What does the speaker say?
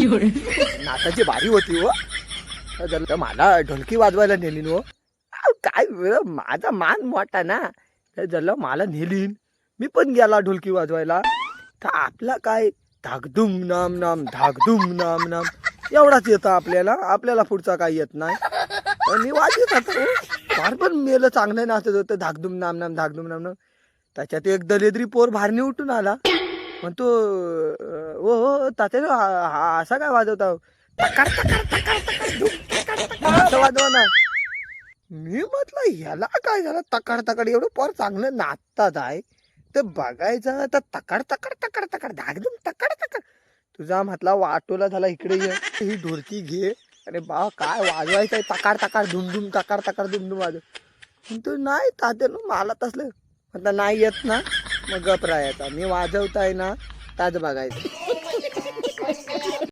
नाचाची बारी होती हो. तर मला ढोलकी वाजवायला नेली हो. काय माझा मान मोठा ना, तर जर मला नेलीन मी पण गेला ढोलकी वाजवायला तर आपला काय धाकधूम नाम नाम धाकधूम नाम नाम एवढाच येतं आपल्याला पुढचा काही येत नाही. मी वाजत होतो फार, पण मेलं चांगलं नाचत होतं धाकधूम नाम नाम धाकधूम नाम नाम. त्याच्यात एक दलेद्री पोर बाहेरने उठून आला, पण तो ओ हो तात्या असा काय वाजवता तकार तकार तकार तकार धूम तकार तकार असं वाजवा ना. मी म्हटलं ह्याला काय झालं तकार तकार, एवढं पोर चांगलं नाचतात आहे तर बघायचं तर तकार तकार तकार तकार धाकधूम तकार तकार. तुझा म्हटला वाटोला झाला इकडे ये, ही ढोलकी घे आणि बा काय वाजवायचंय तकार तकार धुमधुम तकार तकार धुमधुम वाजव. पण तू नाही तात्यानं मला तसलं म्हटलं नाही येत ना, मग गप राहायचा. मी वाजवताय ना ताज बघायचं.